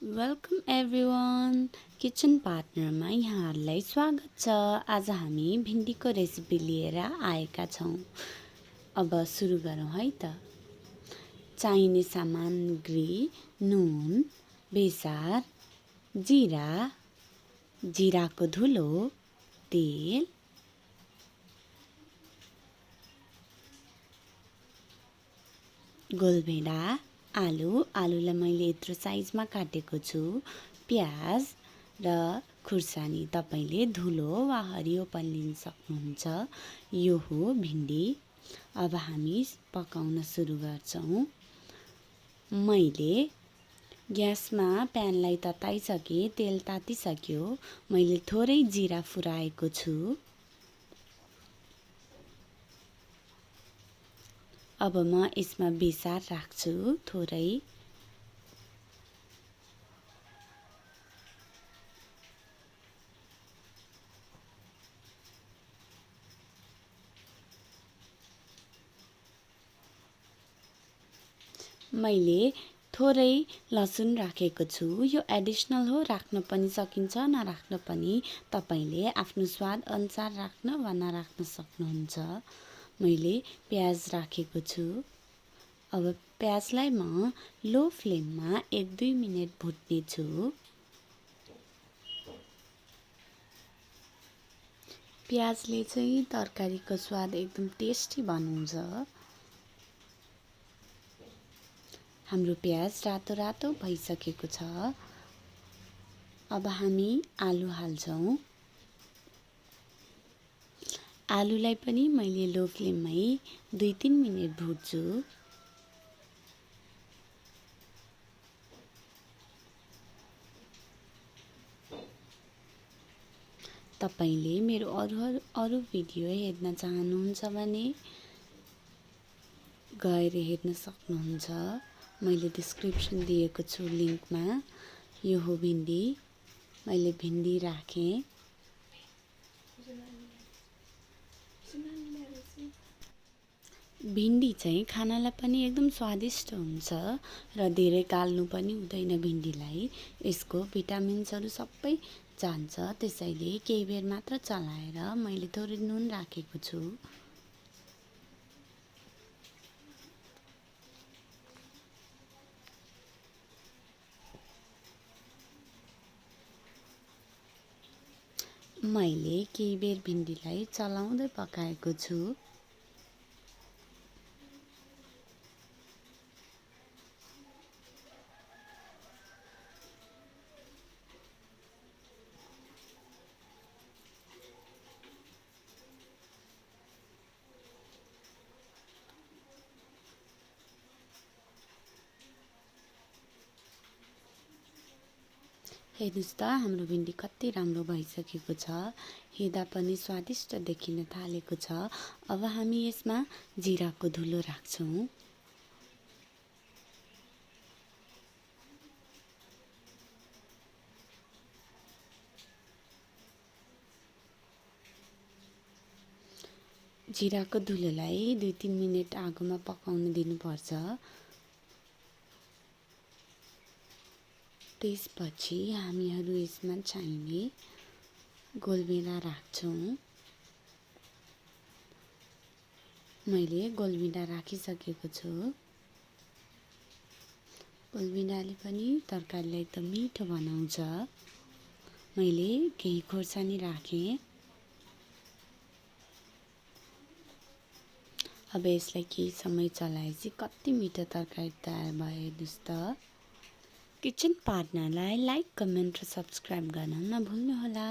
Welcome everyone. Kitchen पार्टनरमा यहाँहरूलाई स्वागत छ। आज हामी भिन्डीको रेसिपी लिएर आएका छौँ। अब सुरु गरौँ है त। चाहिने सामग्री नुन, बेसार, जिराको धुलो, तेल, गोलभेडा, आलुलाई मैले यत्रो साइजमा काटेको छु, प्याज र खुर्सानी तपाईले धुलो वा हरियो पनि लिन सक्नुहुन्छ। यो हो भिन्डी। अब हामी पकाउन सुरु गर्छौँ। मैले ग्यासमा प्यानलाई तताइसके, तेल तातिसक्यो। मैले थोरै जिरा फुराएको छु। अब म यसमा बेसार राख्छु थोरै। मैले थोरै लसुन राखेको छु। यो एडिसनल हो, राख्न पनि सकिन्छ, नराख्न पनि। तपाईले आफ्नो स्वाद अनुसार राख्न वा नराख्न सक्नुहुन्छ। मैले प्याज राखेको छु। अब प्याजलाई म लो फ्लेममा 1-2 मिनेट भुट्ने छु। प्याजले चाहिँ तरकारीको स्वाद एकदम टेस्टी बनाउँछ। हाम्रो प्याज रातो भइसकेको छ। अब हामी आलु हाल्छौँ। आलुलाई पनि मैले लो फ्लेममै 2-3 मिनेट भुट्छु। तपाईले मेरो अरू भिडियो हेर्न चाहनुहुन्छ भने गएर हेर्न सक्नुहुन्छ। मैले डिस्क्रिप्सन दिएको छु लिङ्कमा। यो हो भिन्डी। मैले भिन्डी राखेँ। भिन्डी चाहिँ खानालाई पनि एकदम स्वादिष्ट हुन्छ र धेरै गाल्नु पनि हुँदैन भिन्डीलाई। यसको भिटामिन्सहरू सबै जान्छ। त्यसैले केही बेर मात्र चलाएर मैले थोरै नुन राखेको छु। मैले केही बेर भिन्डीलाई चलाउँदै पकाएको छु। हेर्नुस् त हाम्रो भिन्डी कति राम्रो भइसकेको छ। हेर्दा पनि स्वादिष्ट देखिन थालेको छ। अब हामी यसमा जिराको धुलो राख्छौँ। जिराको धुलोलाई 2-3 मिनेट आगोमा पकाउन दिनुपर्छ। त्यसपछि हामीहरू यसमा चाहिने गोलभेडा राख्छौँ। मैले गोलभेडा राखिसकेको छु। गोलभेडाले पनि तरकारीलाई एकदम मिठो बनाउँछ। मैले केही खोर्सानी राखेँ। अब यसलाई केही समय चलाएपछि कति मिठो तरकारी तयार भयो हेर्नुस् त। किचन पार्टनरलाई लाइक, कमेन्ट र सब्सक्राइब गर्न नभुल्नुहोला।